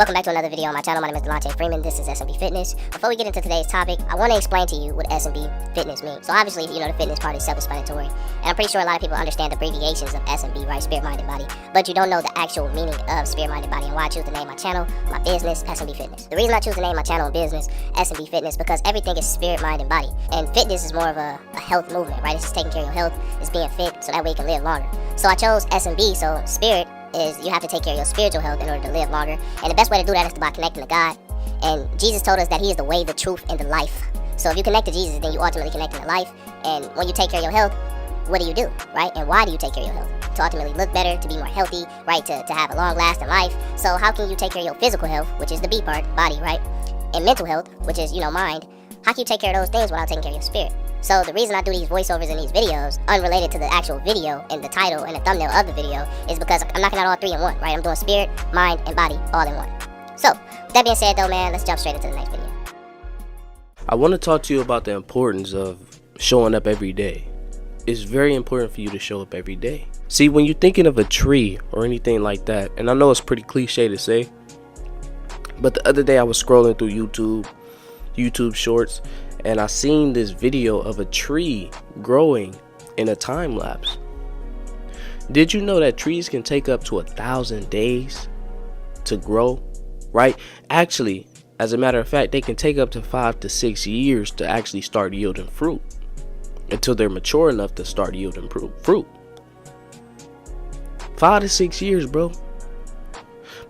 Welcome back to another video on my channel. My name is Delonte Freeman. This is S.M.B Fitness. Before we get into today's topic, I want to explain to you what S.M.B Fitness means. So obviously, the fitness part is self-explanatory. And I'm pretty sure a lot of people understand the abbreviations of S.M.B, right? Spirit, mind, and body. But you don't know the actual meaning of spirit, mind, and body and why I choose to name my channel, my business, S.M.B Fitness. The reason I choose to name my channel and business S.M.B Fitness because everything is spirit, mind, and body. And fitness is more of a health movement, right? It's just taking care of your health. It's being fit so that way you can live longer. So I chose S.M.B, so spirit is you have to take care of your spiritual health in order to live longer. And the best way to do that is by connecting to God. And Jesus told us that he is the way, the truth, and the life. So if you connect to Jesus, then you ultimately connect to life. And when you take care of your health, what do? Right? And why do you take care of your health? To ultimately look better, to be more healthy, right? To have a long-lasting life. So how can you take care of your physical health, which is the B part, body, right? And mental health, which is, mind. How can you take care of those things without taking care of your spirit? So the reason I do these voiceovers in these videos, unrelated to the actual video and the title and the thumbnail of the video, is because I'm knocking out all three in one, right? I'm doing spirit, mind, and body all in one. So, with that being said though, man, let's jump straight into the next video. I want to talk to you about the importance of showing up every day. It's very important for you to show up every day. See, when you're thinking of a tree or anything like that, and I know it's pretty cliche to say, but the other day I was scrolling through YouTube shorts, and I seen this video of a tree growing in a time lapse. Did you know that trees can take up to 1,000 days to grow, right? Actually, as a matter of fact, they can take up to 5 to 6 years to actually start yielding fruit until they're mature enough to start yielding fruit. 5 to 6 years, bro.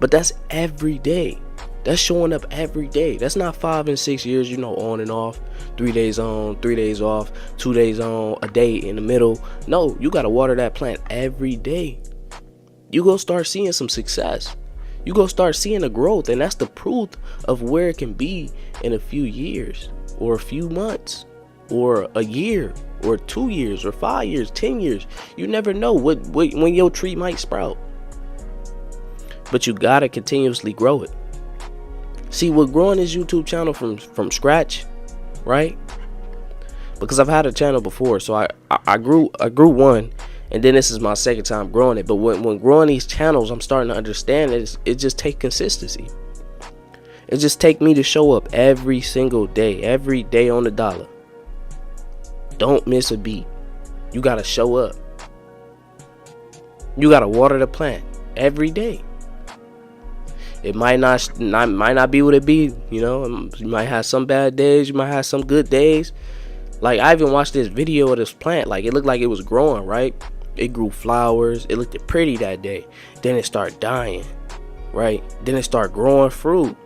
But that's every day. That's showing up every day. That's not 5 and 6 years, on and off, 3 days on, 3 days off, 2 days on, a day in the middle. No, you got to water that plant every day. You go start seeing some success. You go start seeing the growth, and that's the proof of where it can be in a few years or a few months or a year or 2 years or 5 years, 10 years. You never know when your tree might sprout. But you got to continuously grow it. See, with growing this YouTube channel from scratch, right? Because I've had a channel before, so I grew one, and then this is my second time growing it. But when growing these channels, I'm starting to understand that it just takes consistency. It just takes me to show up every single day, every day on the dollar. Don't miss a beat. You gotta show up. You gotta water the plant every day. It might not be what it be, You might have some bad days, you might have some good days. Like, I even watched this video of this plant. Like, it looked like it was growing, right? It grew flowers. It looked pretty that day. Then it started dying, right? Then it started growing fruit.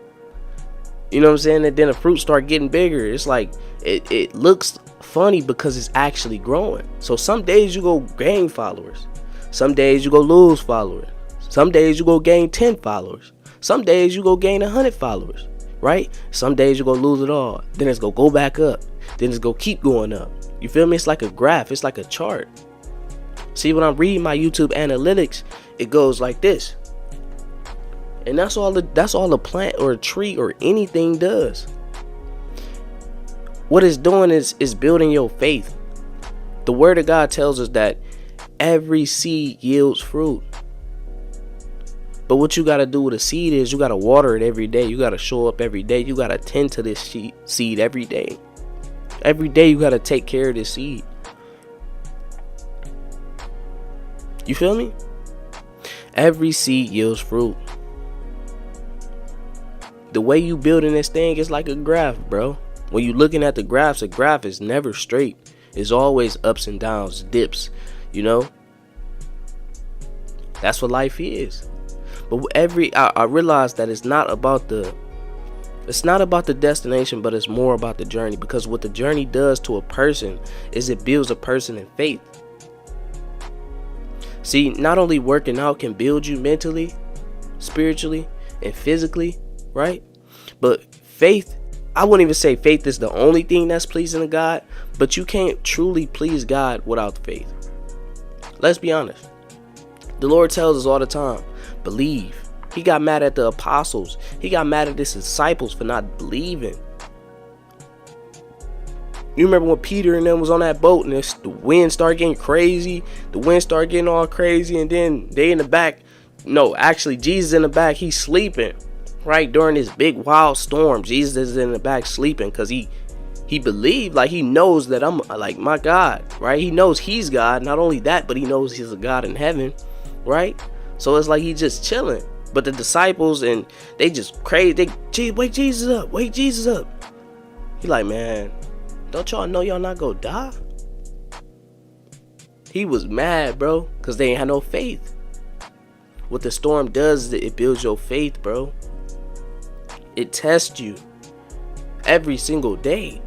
You know what I'm saying? And then the fruit start getting bigger. It's like it looks funny because it's actually growing. So some days you go gain followers. Some days you go lose followers. Some days you go gain 10 followers. Some days you go gain 100 followers, right? Some days you go lose it all. Then it's go back up. Then it's go keep going up. You feel me? It's like a graph. It's like a chart. See, when I'm reading my YouTube analytics, it goes like this. And that's all the plant or a tree or anything does. What it's doing is building your faith. The word of God tells us that every seed yields fruit. But what you got to do with a seed is you got to water it every day. You got to show up every day. You got to tend to this seed every day. Every day you got to take care of this seed. You feel me? Every seed yields fruit. The way you building this thing is like a graph, bro. When you're looking at the graphs, a graph is never straight. It's always ups and downs, dips, That's what life is. But I realized that it's not about the destination, but it's more about the journey. Because what the journey does to a person is it builds a person in faith. See, not only working out can build you mentally, spiritually, and physically, right? But faith, I wouldn't even say faith is the only thing that's pleasing to God, but you can't truly please God without faith. Let's be honest. The Lord tells us all the time, believe. He got mad at the apostles. He got mad at his disciples for not believing. You remember when Peter and them was on that boat and the wind started getting crazy. The wind started getting all crazy, and then they in the back. No, actually, Jesus in the back. He's sleeping. right? During this big wild storm, Jesus is in the back sleeping because he believed, like he knows that I'm like my God, right? He knows he's God. Not only that, but he knows he's a God in heaven, right? So it's like he's just chilling. But the disciples, and they just crazy. Wake Jesus up, wake Jesus up. He like, man, don't y'all know y'all not gonna die? He was mad, bro, because they ain't had no faith. What the storm does is it builds your faith, bro. It tests you every single day.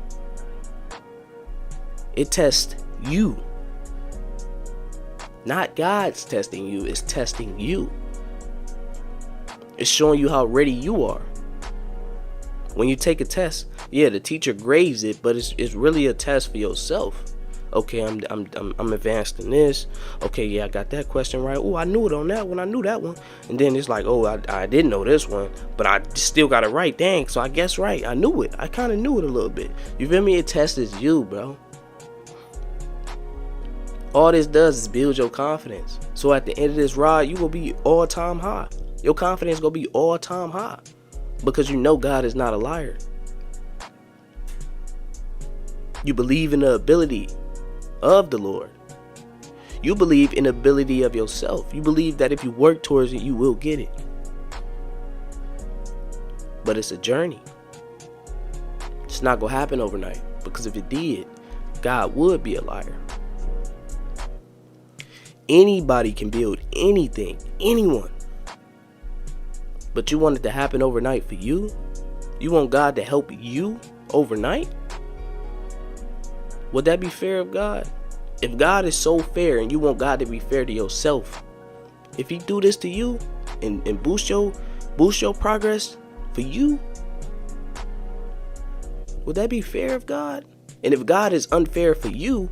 It tests you. Not God's testing you, it's testing you. It's showing you how ready you are. When you take a test, yeah, the teacher grades it, but it's really a test for yourself. Okay, I'm advanced in this. Okay, yeah, I got that question right. Oh, I knew it on that one. I knew that one. And then it's like, oh, I didn't know this one, but I still got it right. Dang, so I guess right. I knew it. I kind of knew it a little bit. You feel me? It tests you, bro. All this does is build your confidence. So at the end of this ride, you will be all-time high. Your confidence gonna be all-time high because you know God is not a liar. You believe in the ability of the Lord. You believe in the ability of yourself. You believe that if you work towards it, you will get it. But it's a journey. It's not gonna happen overnight, because if it did, God would be a liar. Anybody can build anything, anyone. But you want it to happen overnight for you? You want God to help you overnight? Would that be fair of God? If God is so fair and you want God to be fair to yourself, if he do this to you and boost your progress for you, would that be fair of God? And if God is unfair for you,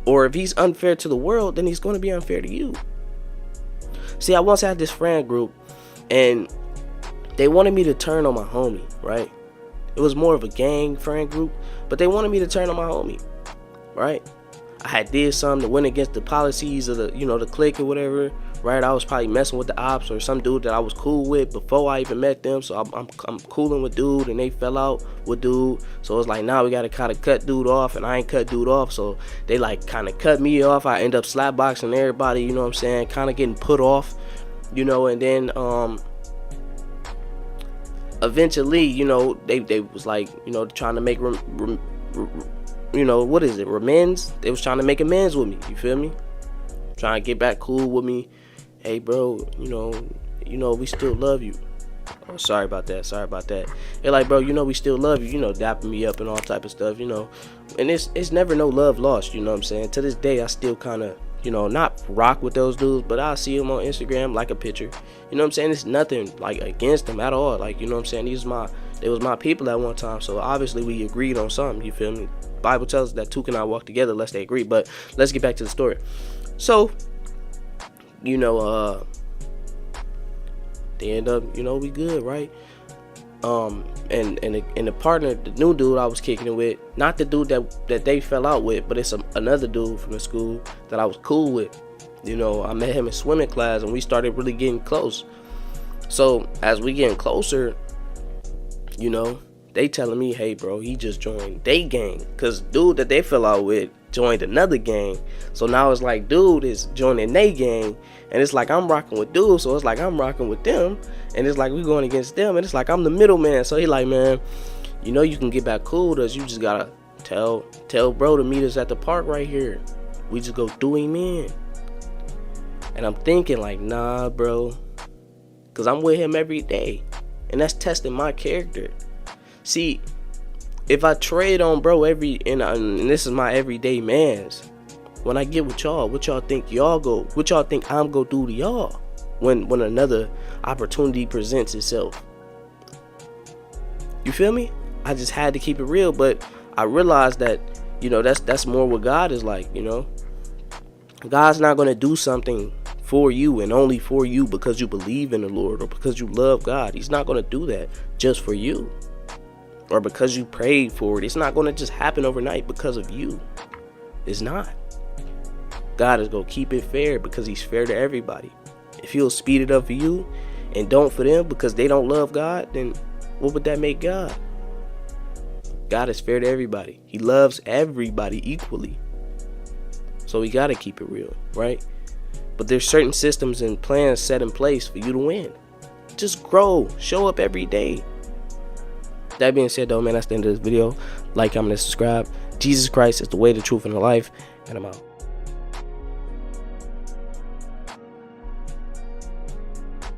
or if he's unfair to the world, then he's going to be unfair to you. See, I once had this friend group, and they wanted me to turn on my homie, right? It was more of a gang friend group, but they wanted me to turn on my homie, right? I had did something that went against the policies of the, the clique or whatever, right? I was probably messing with the ops or some dude that I was cool with before I even met them. So I'm cooling with dude, and they fell out with dude. So it's like, now we got to kind of cut dude off, and I ain't cut dude off. So they like kind of cut me off. I end up slapboxing everybody, you know what I'm saying? Kind of getting put off, and then eventually, they was like, trying to make what is it, amends? They was trying to make amends with me, you feel me? Trying to get back cool with me. Hey bro, we still love you. Oh, sorry about that. They're like, bro, we still love you, dapping me up and all type of stuff, and it's never no love lost, you know what I'm saying? To this day, I still kind of, not rock with those dudes, but I see them on Instagram, like a picture, you know what I'm saying? It's nothing like against them at all, like, you know what I'm saying? They was my people at one time, so obviously we agreed on something, you feel me? Bible tells us that two cannot walk together unless they agree. But let's get back to the story. So, they end up, we good, right? And the partner, the new dude I was kicking it with, not the dude that they fell out with, but it's another dude from the school that I was cool with. I met him in swimming class, and we started really getting close. So as we getting closer, they telling me, hey bro, he just joined they gang, because dude that they fell out with joined another gang. So now it's like dude is joining they gang, and it's like I'm rocking with dude, so it's like I'm rocking with them, and it's like we going against them, and it's like I'm the middleman. So he like, man, you can get back cool with us. You just gotta tell bro to meet us at the park right here. We just go do him in. And I'm thinking like, nah bro, because I'm with him every day, and that's testing my character. See, if I trade on bro and this is my everyday mans, when I get with y'all, what y'all think I'm gonna do to y'all when another opportunity presents itself? You feel me? I just had to keep it real, but I realized that, that's more what God is like, God's not gonna do something for you and only for you because you believe in the Lord or because you love God. He's not gonna do that just for you. Or because you prayed for it. It's not going to just happen overnight because of you. It's not. God is going to keep it fair because he's fair to everybody. If he'll speed it up for you and don't for them because they don't love God, then what would that make God? God is fair to everybody. He loves everybody equally. So we got to keep it real, right? But there's certain systems and plans set in place for you to win. Just grow. Show up every day. That being said, though, man, that's the end of this video. Like, comment, and subscribe. Jesus Christ is the way, the truth, and the life. And I'm out.